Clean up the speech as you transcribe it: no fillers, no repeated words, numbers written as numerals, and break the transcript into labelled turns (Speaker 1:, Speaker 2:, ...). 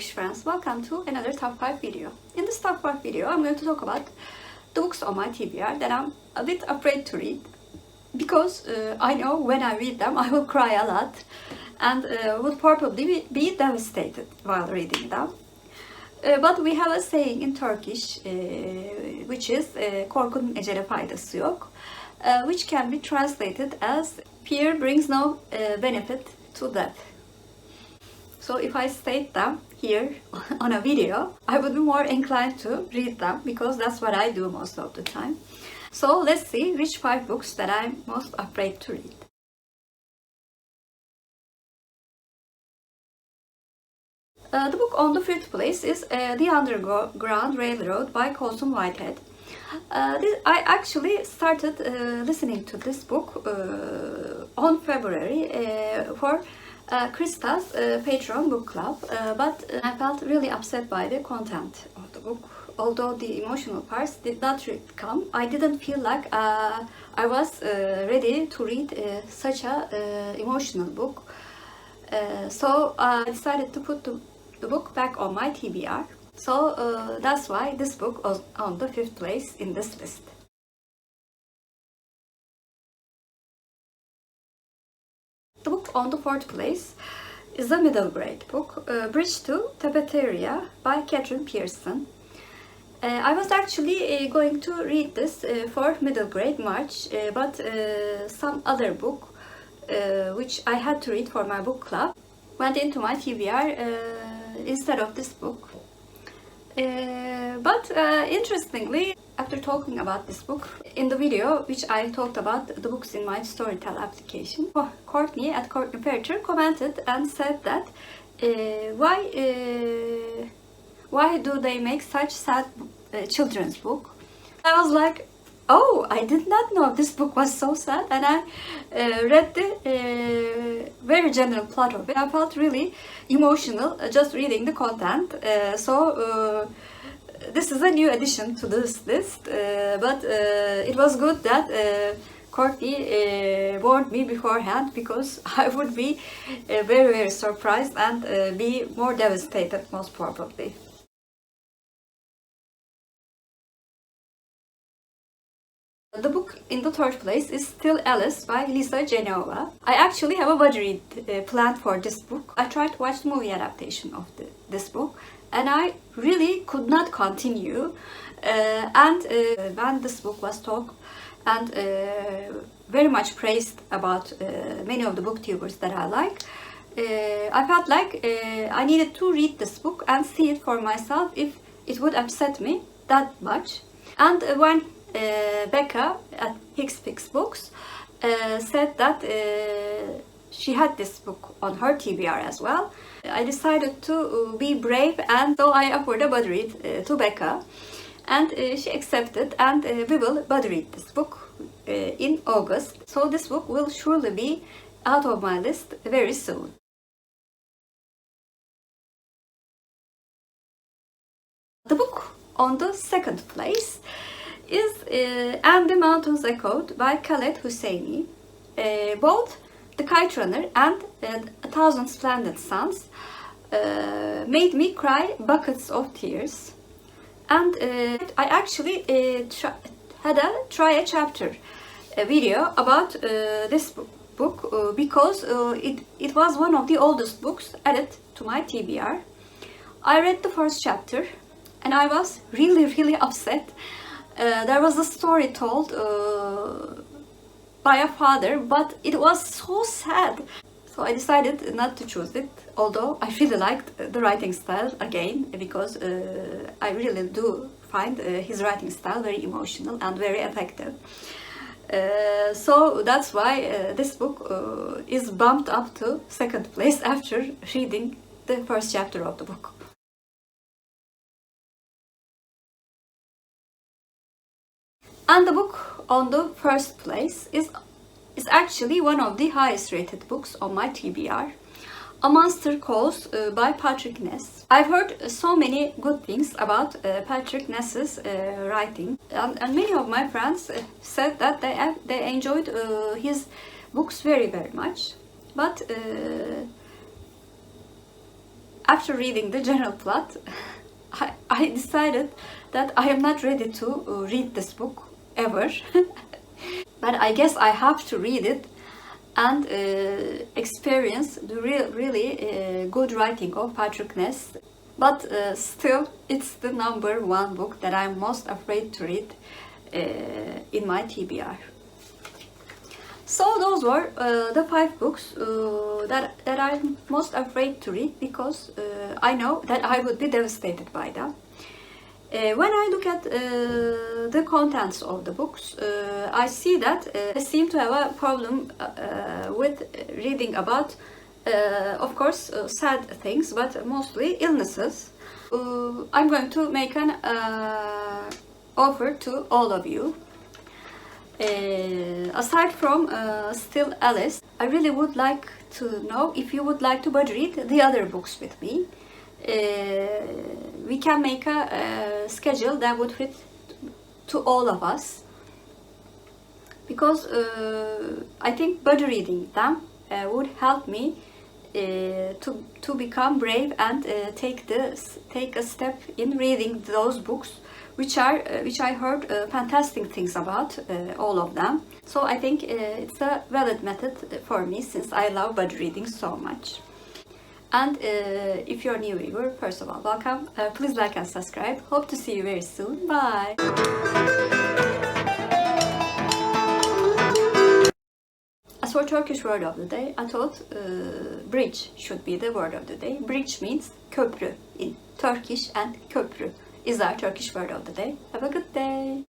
Speaker 1: Turkish friends, welcome to another top 5 video. In this top 5 video, I'm going to talk about the books on my TBR that I'm a bit afraid to read because I know when I read them I will cry a lot and would probably be devastated while reading them. But we have a saying in Turkish which is korkunun ecele faydası yok, which can be translated as fear brings no benefit to death. So if I state them here on a video, I would be more inclined to read them because that's what I do most of the time. So let's see which 5 books that I'm most afraid to read. The book on the 5th place is The Underground Railroad by Colson Whitehead. I actually started listening to this book on February for Krista's Patreon book club, but I felt really upset by the content of the book. Although the emotional parts did not come, I didn't feel like I was ready to read such a emotional book. So I decided to put the book back on my TBR. So that's why this book was on the 5th place in this list. The book on the 4th place is a middle grade book, Bridge to Tebabithia by Katherine Paterson. I was actually going to read this for middle grade March, but some other book which I had to read for my book club went into my TBR instead of this book. But interestingly, after talking about this book, in the video which I talked about the books in my Storytel application, Courtney at Courtney Ferriter commented and said that why do they make such sad children's book? I was like, oh, I did not know this book was so sad, and I read the very general plot of it. I felt really emotional just reading the content. So this is a new addition to this list, but it was good that Courtney warned me beforehand, because I would be very surprised and be more devastated most probably. The book in the 3rd place is Still Alice by Genova. I actually have a buddy read planned for this book. I tried to watch the movie adaptation of this book and I really could not continue. And when this book was talked and very much praised about many of the booktubers that I like, I felt like I needed to read this book and see it for myself if it would upset me that much. And when Becca at Hicks Books said that she had this book on her TBR as well, I decided to be brave, and so I offered a buddy read to Becca, and she accepted, and we will buddy read this book in August. So this book will surely be out of my list very soon. The book on the 2nd place is And the Mountains Echoed by Khaled Hosseini. Both The Kite Runner and A Thousand Splendid Suns made me cry buckets of tears. And I actually had a try a chapter video about this book because it was one of the oldest books added to my TBR. I read the first chapter and I was really upset. There was a story told by a father, but it was so sad. So I decided not to choose it, although I really liked the writing style again, because I really do find his writing style very emotional and very effective. So that's why this book is bumped up to 2nd place after reading the first chapter of the book. And the book on the 1st place is actually one of the highest rated books on my TBR, A Monster Calls by Patrick Ness. I've heard so many good things about Patrick Ness's writing, and many of my friends said that they enjoyed his books very much. But after reading the general plot, I decided that I am not ready to read this book ever. But I guess I have to read it and experience the really good writing of Patrick Ness. But still, it's the number one book that I'm most afraid to read in my TBR. So those were the 5 books that I'm most afraid to read, because I know that I would be devastated by them. When I look at the contents of the books, I see that I seem to have a problem with reading about, of course, sad things, but mostly illnesses. I'm going to make an offer to all of you. Aside from Still Alice, I really would like to know if you would like to buddy read the other books with me. We can make a schedule that would fit to all of us, because I think buddy reading them would help me to become brave and take a step in reading those books, which I heard fantastic things about, all of them. So I think it's a valid method for me, since I love buddy reading so much. And if you're a new viewer, first of all, welcome. Please like and subscribe. Hope to see you very soon. Bye. As for Turkish word of the day, I thought bridge should be the word of the day. Bridge means köprü in Turkish, and köprü is our Turkish word of the day. Have a good day.